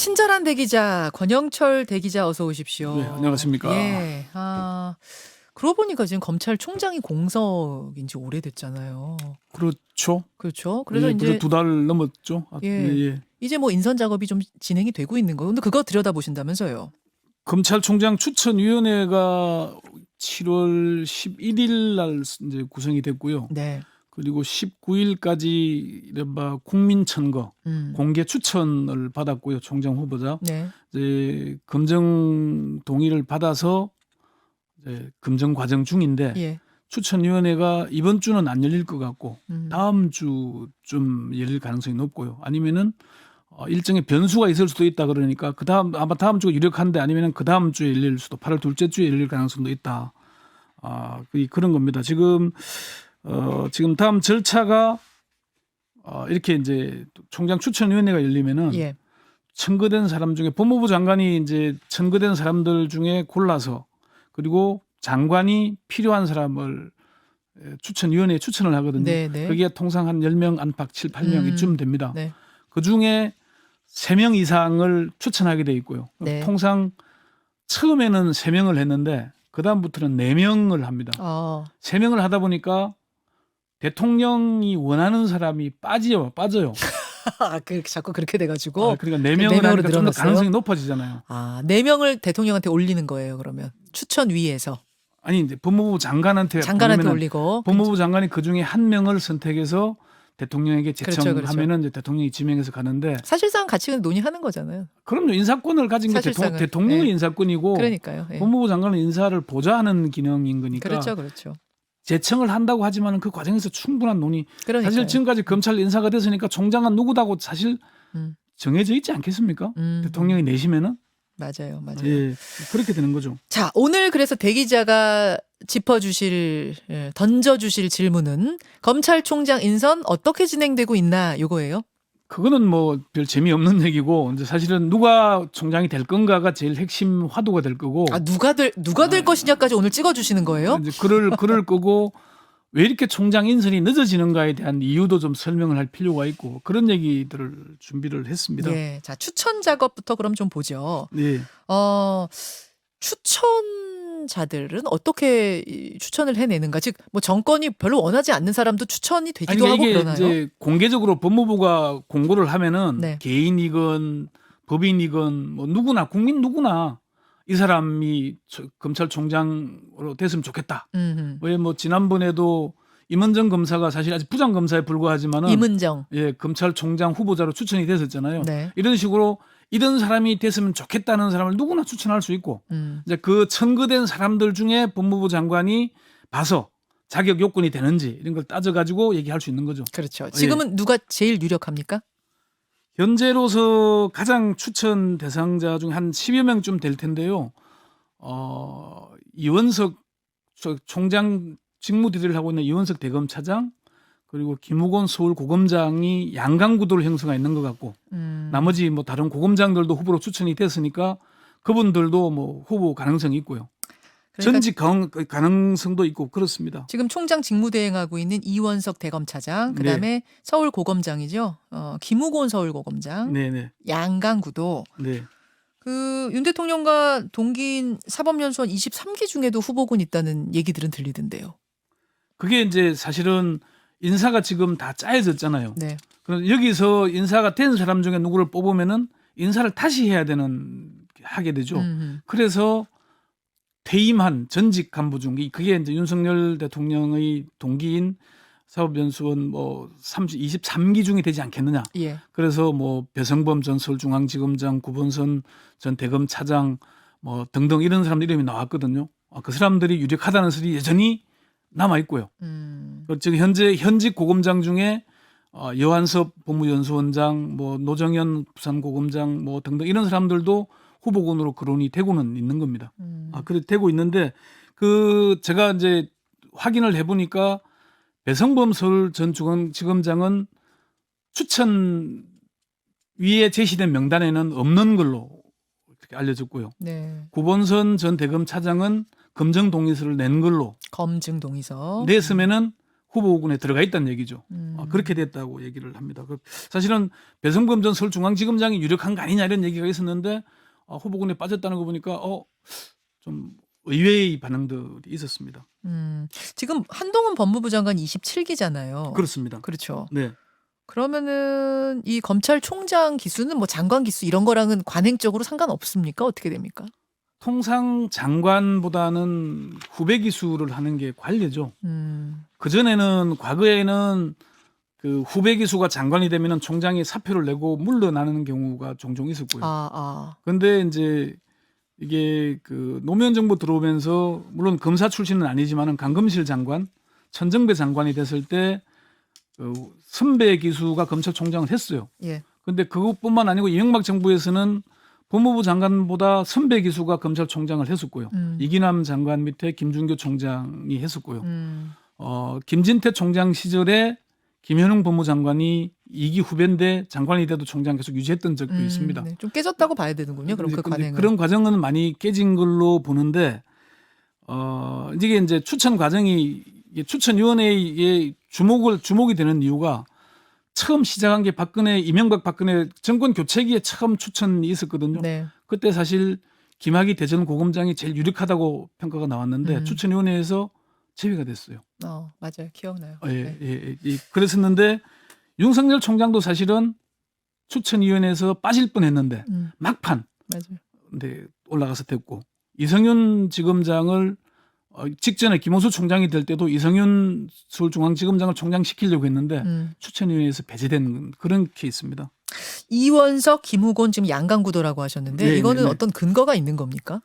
친절한 대기자 권영철 대기자 어서 오십시오. 네, 안녕하십니까. 예. 그러고 보니까 지금 검찰총장이 공석인 지 오래됐잖아요. 그렇죠. 그렇죠. 그래서 예, 이제 2달 넘었죠. 예. 이제 뭐 인선 작업이 좀 진행이 되고 있는 거예요. 근데 그거 들여다보신다면서요. 검찰총장 추천위원회가 7월 11일 날 이제 구성이 됐고요. 네. 그리고 19일까지 이른바 국민천거 공개 추천을 받았고요. 총장 후보자. 네. 이제 검증 동의를 받아서 이제 검증 과정 중인데 추천위원회가 이번 주는 안 열릴 것 같고 다음 주쯤 열릴 가능성이 높고요. 아니면은 일정의 변수가 있을 수도 있다 그러니까 아마 다음 주가 유력한데 아니면은 그 다음 주에 열릴 수도 8월 둘째 주에 열릴 가능성도 있다. 그런 겁니다. 지금 다음 절차가 이렇게 이제 총장 추천위원회가 열리면은 청구된 사람 중에 법무부 장관이 이제 청구된 사람들 중에 골라서 그리고 장관이 필요한 사람을 추천위원회에 추천을 하거든요. 네네. 그게 통상 한 10명 안팎 7, 8명 이쯤 됩니다. 네. 그중에 3명 이상을 추천하게 돼 있고요. 네. 통상 처음에는 3명을 했는데 그다음부터는 4명을 합니다. 3명을 하다 보니까 대통령이 원하는 사람이 빠져요. 자꾸 그렇게 돼가지고. 그러니까 4명을 하니까 좀 더 가능성이 높아지잖아요. 4명을 대통령한테 올리는 거예요, 그러면. 추천위에서. 아니, 이제 법무부 장관한테 올리고. 법무부 장관이 그중에 1명을 선택해서 대통령에게 제청하면은 이제 대통령이 지명해서 가는데 사실상 같이 논의하는 거잖아요. 그럼요. 인사권을 가진 게 대통령의 인사권이고 그러니까요. 법무부 장관은 인사를 보좌하는 기능인 거니까. 그렇죠. 제청을 한다고 하지만 그 과정에서 충분한 논의. 그러니까요. 사실 지금까지 검찰 인사가 됐으니까 총장은 누구다고 사실 정해져 있지 않겠습니까? 대통령이 내시면은. 맞아요. 예, 그렇게 되는 거죠. 자, 오늘 그래서 대기자가 던져주실 질문은 검찰총장 인선 어떻게 진행되고 있나 요거예요? 그거는 뭐 별 재미없는 얘기고 이제 사실은 누가 총장이 될 건가가 제일 핵심 화두가 될 거고. 누가 될 것이냐까지 오늘 찍어주시는 거예요? 이제 그럴 거고 왜 이렇게 총장 인선이 늦어지는가에 대한 이유도 좀 설명을 할 필요가 있고 그런 얘기들을 준비를 했습니다. 예, 자 추천 작업부터 그럼 좀 보죠. 네. 추천자들은 어떻게 추천을 해내는가? 즉 뭐 정권이 별로 원하지 않는 사람도 추천이 되기도 하고 이게 그러나요? 이제 공개적으로 법무부가 공고를 하면은 개인이건 법인이건 뭐 누구나 국민 누구나 이 사람이 검찰총장으로 됐으면 좋겠다. 왜 뭐 지난번에도 임은정 검사가 사실 아직 부장검사에 불과하지만은 임은정 검찰총장 후보자로 추천이 됐었잖아요. 네. 이런 식으로 이런 사람이 됐으면 좋겠다는 사람을 누구나 추천할 수 있고 이제 그 청구된 사람들 중에 법무부 장관이 봐서 자격 요건이 되는지 이런 걸 따져가지고 얘기할 수 있는 거죠. 그렇죠. 지금은 누가 제일 유력합니까? 현재로서 가장 추천 대상자 중 한 10여 명쯤 될 텐데요. 이원석 총장 직무대리를 하고 있는 이원석 대검차장 그리고 김우곤 서울고검장이 양강구도로 형성가 있는 것 같고 나머지 뭐 다른 고검장들도 후보로 추천이 됐으니까 그분들도 뭐 후보 가능성이 있고요. 그러니까 전직 가능성도 있고 그렇습니다. 지금 총장 직무대행하고 있는 이원석 대검차장, 그다음에 서울고검장이죠. 김우곤 서울고검장, 양강구도. 윤 대통령과 동기인 사법연수원 23기 중에도 후보군 있다는 얘기들은 들리던데요. 그게 이제 사실은 인사가 지금 다 짜여졌잖아요. 그럼 여기서 인사가 된 사람 중에 누구를 뽑으면은 인사를 다시 하게 되죠. 그래서 퇴임한 전직 간부 중 그게 이제 윤석열 대통령의 동기인 사법연수원 뭐 23기 중에 되지 않겠느냐. 그래서 뭐 배성범 전 서울중앙지검장, 구본선 전 대검차장 뭐 등등 이런 사람들 이름이 나왔거든요. 그 사람들이 유력하다는 설이 여전히 남아 있고요. 즉 현직 고검장 중에 여한섭 법무연수원장, 뭐 노정현 부산고검장 뭐 등등 이런 사람들도 후보군으로 거론이 되고는 있는 겁니다. 그래 되고 있는데 제가 이제 확인을 해보니까 배성범 서울 전 지검장은 추천 위에 제시된 명단에는 없는 걸로 이렇게 알려졌고요. 구본선 전 대검차장은 검증 동의서를 낸 걸로 검증 동의서 냈으면은 후보군에 들어가 있다는 얘기죠. 그렇게 됐다고 얘기를 합니다. 사실은 배성범 전 서울중앙지검장이 유력한 거 아니냐 이런 얘기가 있었는데 후보군에 빠졌다는 거 보니까 좀 의외의 반응들이 있었습니다. 지금 한동훈 법무부 장관이 27기잖아요. 그렇습니다. 그렇죠. 네. 그러면은 이 검찰총장 기수는 뭐 장관 기수 이런 거랑은 관행적으로 상관없습니까? 어떻게 됩니까? 통상 장관보다는 후배 기수를 하는 게 관례죠. 그전에는 과거에는 그 후배 기수가 장관이 되면은 총장이 사표를 내고 물러나는 경우가 종종 있었고요. 그런데 이제 이게 그 노무현 정부 들어오면서 물론 검사 출신은 아니지만은 강금실 장관, 천정배 장관이 됐을 때 그 선배 기수가 검찰총장을 했어요. 예. 근데 그것뿐만 아니고 이명박 정부에서는 법무부 장관보다 선배 기수가 검찰총장을 했었고요. 이기남 장관 밑에 김준규 총장이 했었고요. 김진태 총장 시절에 김현웅 법무장관이 2기 후배인데 장관이 돼도 총장 계속 유지했던 적도 있습니다. 네. 좀 깨졌다고 봐야 되는군요. 그럼 그 관행은. 그런 과정은 많이 깨진 걸로 보는데 이게 이제 추천 과정이 추천위원회에 주목이 되는 이유가 처음 시작한 게 이명박 박근혜 정권 교체기에 처음 추천이 있었거든요. 네. 그때 사실 김학의 대전고검장이 제일 유력하다고 평가가 나왔는데 추천위원회에서 제외가 됐어요. 맞아요. 기억나요. 예. 그랬었는데 윤석열 총장도 사실은 추천위원회에서 빠질 뻔했는데 막판 맞아요. 네, 올라가서 됐고 이성윤 지검장을 직전에 김호수 총장이 될 때도 이성윤 서울중앙지검장을 총장시키려고 했는데 추천위원회에서 배제된 그런 케이스입니다. 이원석, 김후곤 지금 양강구도라고 하셨는데 네, 이거는 네. 어떤 근거가 있는 겁니까?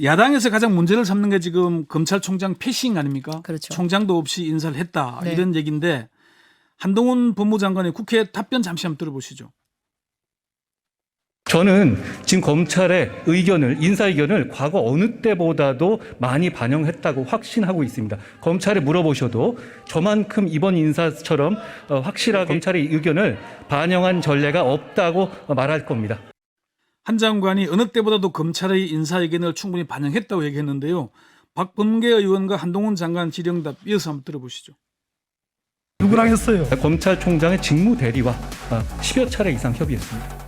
야당에서 가장 문제를 삼는 게 지금 검찰총장 패싱 아닙니까? 그렇죠. 총장도 없이 인사를 했다 네. 이런 얘기인데 한동훈 법무장관의 국회 답변 잠시 한번 들어보시죠. 저는 지금 검찰의 인사 의견을 과거 어느 때보다도 많이 반영했다고 확신하고 있습니다. 검찰에 물어보셔도 저만큼 이번 인사처럼 확실하게 검찰의 의견을 반영한 전례가 없다고 말할 겁니다. 한 장관이 어느 때보다도 검찰의 인사 의견을 충분히 반영했다고 얘기했는데요. 박범계 의원과 한동훈 장관 질의응답 이어서 한번 들어보시죠. 누구랑 했어요? 검찰총장의 직무 대리와 10여 차례 이상 협의했습니다.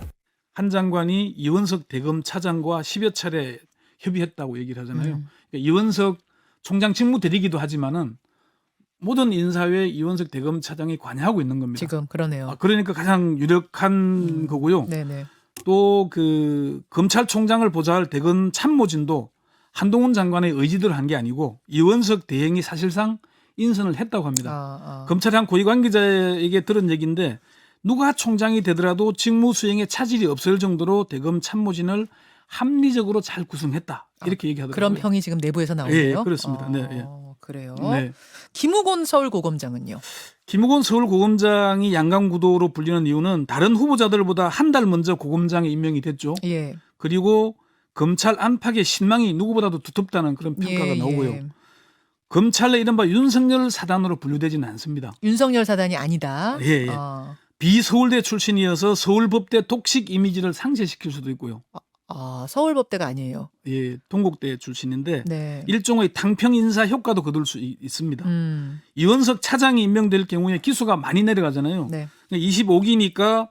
한 장관이 이원석 대검 차장과 10여 차례 협의했다고 얘기를 하잖아요. 그러니까 이원석 총장 직무 대리기도 하지만은 모든 인사에 이원석 대검 차장이 관여하고 있는 겁니다. 지금 그러네요. 그러니까 가장 유력한 거고요. 네네. 또 그 검찰총장을 보좌할 대검 참모진도 한동훈 장관의 의지대로 한 게 아니고 이원석 대행이 사실상 인선을 했다고 합니다. 검찰의 한 고위 관계자에게 들은 얘기인데 누가 총장이 되더라도 직무 수행에 차질이 없을 정도로 대검 참모진을 합리적으로 잘 구성했다. 이렇게 얘기하더라고요. 그런 평이 지금 내부에서 나오네요. 예, 그렇습니다. 네. 그래요. 네. 김우곤 서울고검장은요? 김우곤 서울고검장이 양강구도로 불리는 이유는 다른 후보자들보다 한 달 먼저 고검장에 임명이 됐죠. 예. 그리고 검찰 안팎의 신망이 누구보다도 두텁다는 그런 평가가 나오고요. 예. 검찰 내 이른바 윤석열 사단으로 분류되지는 않습니다. 윤석열 사단이 아니다. 예. 비서울대 출신이어서 서울법대 독식 이미지를 상쇄시킬 수도 있고요. 서울법대가 아니에요. 예, 동국대 출신인데 네. 일종의 탕평 인사 효과도 거둘 수 있습니다. 이원석 차장이 임명될 경우에 기수가 많이 내려가잖아요. 네. 25기니까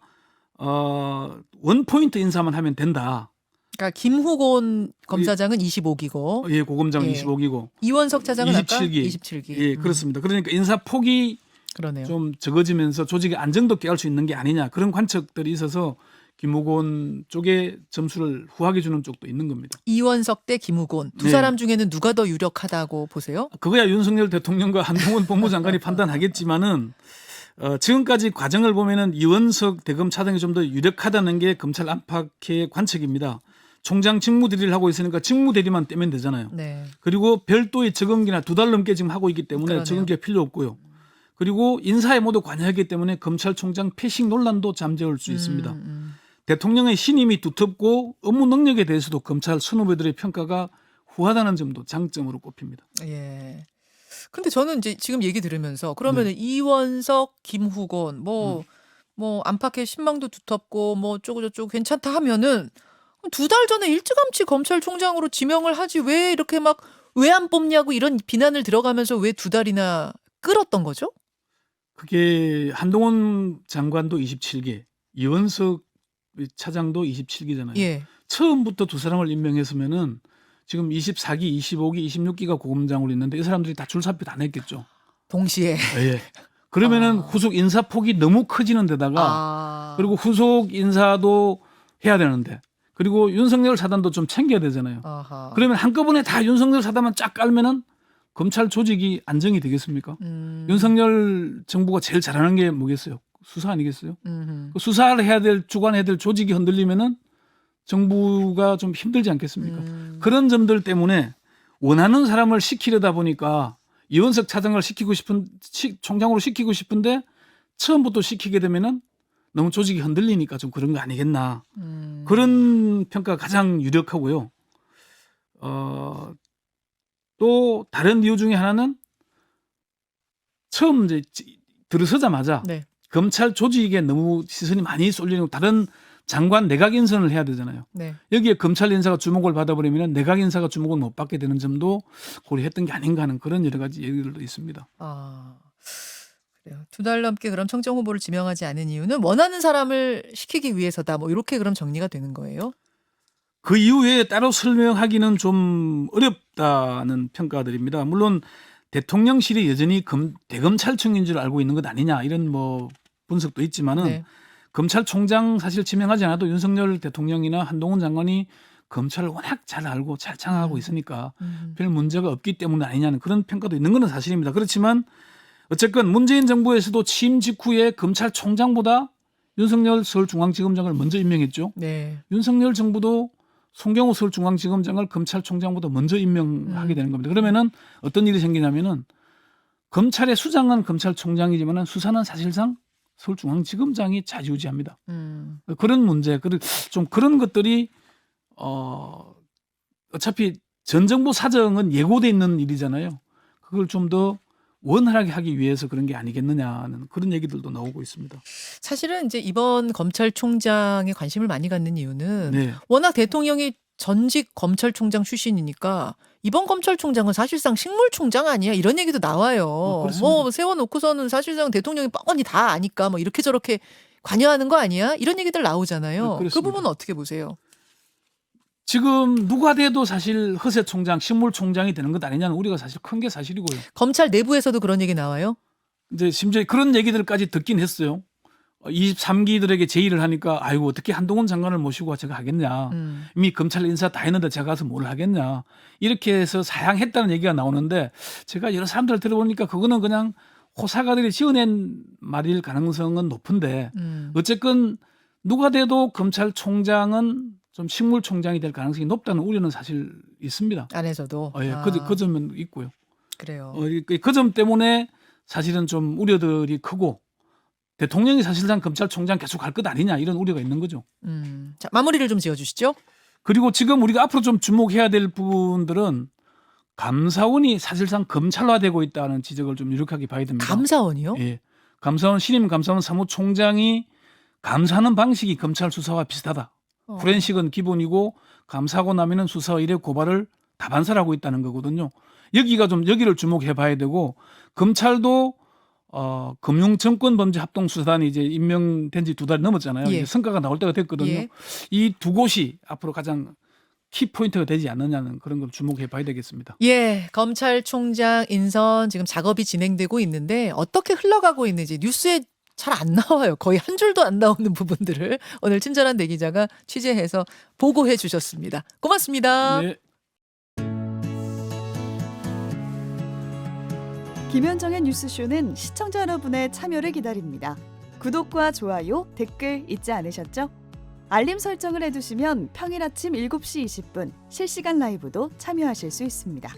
원포인트 인사만 하면 된다. 그러니까 김후곤 검사장은 25기고, 예, 고검장은 예. 25기고, 이원석 차장은 27기. 27기. 예, 그렇습니다. 그러니까 인사 폭이 그러네요. 좀 적어지면서 조직의 안정도 깨할 수 있는 게 아니냐 그런 관측들이 있어서 김우곤 쪽에 점수를 후하게 주는 쪽도 있는 겁니다. 이원석 대 김우곤 두 네. 사람 중에는 누가 더 유력하다고 보세요? 그거야 윤석열 대통령과 한동훈 법무장관이 판단하겠지만은 지금까지 과정을 보면은 이원석 대검 차장이 좀 더 유력하다는 게 검찰 안팎의 관측입니다. 총장 직무 대리를 하고 있으니까 직무 대리만 떼면 되잖아요. 네. 그리고 별도의 적응기나 2달 넘게 지금 하고 있기 때문에 그러네요. 적응기가 필요 없고요. 그리고 인사에 모두 관여하기 때문에 검찰총장 패싱 논란도 잠재울 수 있습니다. 대통령의 신임이 두텁고 업무 능력에 대해서도 검찰 선후배들의 평가가 후하다는 점도 장점으로 꼽힙니다. 예. 근데 저는 이제 지금 얘기 들으면서 그러면은 이원석, 김후곤 뭐 안팎의 신망도 두텁고 뭐 어쩌고저쩌고 괜찮다 하면은 2달 전에 일찌감치 검찰총장으로 지명을 하지 왜 이렇게 막 왜 안 뽑냐고 이런 비난을 들어가면서 왜 2달이나 끌었던 거죠? 그게 한동훈 장관도 27개, 이원석 차장도 27개잖아요. 예. 처음부터 두 사람을 임명했으면은 지금 24기, 25기, 26기가 고검장으로 있는데 이 사람들이 다 줄사표 다 냈겠죠. 동시에. 예. 그러면은 후속 인사폭이 너무 커지는 데다가 그리고 후속 인사도 해야 되는데 그리고 윤석열 사단도 좀 챙겨야 되잖아요. 아하. 그러면 한꺼번에 다 윤석열 사단만 쫙 깔면은 검찰 조직이 안정이 되겠습니까? 윤석열 정부가 제일 잘하는 게 뭐겠어요? 수사 아니겠어요? 그 수사를 해야 될 주관해야 될 조직이 흔들리면은 정부가 좀 힘들지 않겠습니까? 그런 점들 때문에 원하는 사람을 시키려다 보니까 이원석 차장을 총장으로 시키고 싶은데 처음부터 시키게 되면은 너무 조직이 흔들리니까 좀 그런 거 아니겠나. 그런 평가가 가장 유력하고요. 또 다른 이유 중에 하나는 처음 이제 들어서자마자 네. 검찰 조직에 너무 시선이 많이 쏠리는 다른 장관 내각 인선을 해야 되잖아요. 네. 여기에 검찰 인사가 주목을 받아버리면 내각 인사가 주목을 못 받게 되는 점도 고려했던 게 아닌가 하는 그런 여러 가지 얘기들도 있습니다. 아, 그래요. 2달 넘게 그럼 청정 후보를 지명하지 않은 이유는 원하는 사람을 시키기 위해서다. 뭐 이렇게 그럼 정리가 되는 거예요? 그 이후에 따로 설명하기는 좀 어렵다는 평가들입니다. 물론 대통령실이 여전히 대검찰청인 줄 알고 있는 것 아니냐 이런 뭐 분석도 있지만은 네. 검찰총장 사실 지명하지 않아도 윤석열 대통령이나 한동훈 장관이 검찰을 워낙 잘 알고 잘 장악하고 있으니까 별 문제가 없기 때문 아니냐는 그런 평가도 있는 건 사실입니다. 그렇지만 어쨌건 문재인 정부에서도 취임 직후에 검찰총장보다 윤석열 서울중앙지검장을 먼저 임명했죠. 네. 윤석열 정부도 송경호 서울중앙지검장을 검찰총장보다 먼저 임명하게 되는 겁니다. 그러면은 어떤 일이 생기냐면은 검찰의 수장은 검찰총장이지만은 수사는 사실상 서울중앙지검장이 좌지우지합니다. 그런 문제, 좀 그런 것들이 어차피 전 정부 사정은 예고돼 있는 일이잖아요. 그걸 좀 더 원활하게 하기 위해서 그런 게 아니겠느냐는 그런 얘기들도 나오고 있습니다. 사실은 이제 이번 검찰총장에 관심을 많이 갖는 이유는 네. 워낙 대통령이 전직 검찰총장 출신이니까 이번 검찰총장은 사실상 식물총장 아니야 이런 얘기도 나와요. 그렇습니다. 뭐 세워놓고서는 사실상 대통령이 뻔히 다 아니까 뭐 이렇게 저렇게 관여하는 거 아니야 이런 얘기들 나오잖아요. 그 그렇습니다. 부분은 어떻게 보세요? 지금 누가 돼도 사실 허세 총장, 식물 총장이 되는 것 아니냐는 우리가 사실 큰 게 사실이고요. 검찰 내부에서도 그런 얘기 나와요? 이제 심지어 그런 얘기들까지 듣긴 했어요. 23기들에게 제의를 하니까 아이고 어떻게 한동훈 장관을 모시고 제가 하겠냐. 이미 검찰 인사 다 했는데 제가 가서 뭘 하겠냐. 이렇게 해서 사양했다는 얘기가 나오는데 제가 여러 사람들 들어보니까 그거는 그냥 호사가들이 지어낸 말일 가능성은 높은데 어쨌건 누가 돼도 검찰총장은 좀 식물총장이 될 가능성이 높다는 우려는 사실 있습니다. 안에서도. 예, 그 점은 있고요. 그래요. 그 점 때문에 사실은 좀 우려들이 크고 대통령이 사실상 검찰총장 계속 할 것 아니냐 이런 우려가 있는 거죠. 자, 마무리를 좀 지어주시죠. 그리고 지금 우리가 앞으로 좀 주목해야 될 부분들은 감사원이 사실상 검찰화되고 있다는 지적을 좀 유력하게 봐야 됩니다. 감사원이요? 예, 감사원 신임 감사원 사무총장이 감사하는 방식이 검찰 수사와 비슷하다. 포렌식은 기본이고 감사하고 나면은 수사 일에 고발을 다반사하고 있다는 거거든요. 여기를 주목해 봐야 되고 검찰도 금융정권범죄합동수사단이 이제 임명된 지 2달 넘었잖아요. 예. 이제 성과가 나올 때가 됐거든요. 예. 이 두 곳이 앞으로 가장 키포인트가 되지 않느냐는 그런 걸 주목해 봐야 되겠습니다. 예, 검찰총장 인선 지금 작업이 진행되고 있는데 어떻게 흘러가고 있는지 뉴스에 잘 안 나와요. 거의 한 줄도 안 나오는 부분들을 오늘 친절한 내 기자가 취재해서 보고해 주셨습니다. 고맙습니다. 네. 김현정의 뉴스쇼는 시청자 여러분의 참여를 기다립니다. 구독과 좋아요, 댓글 잊지 않으셨죠? 알림 설정을 해두시면 평일 아침 7시 20분 실시간 라이브도 참여하실 수 있습니다.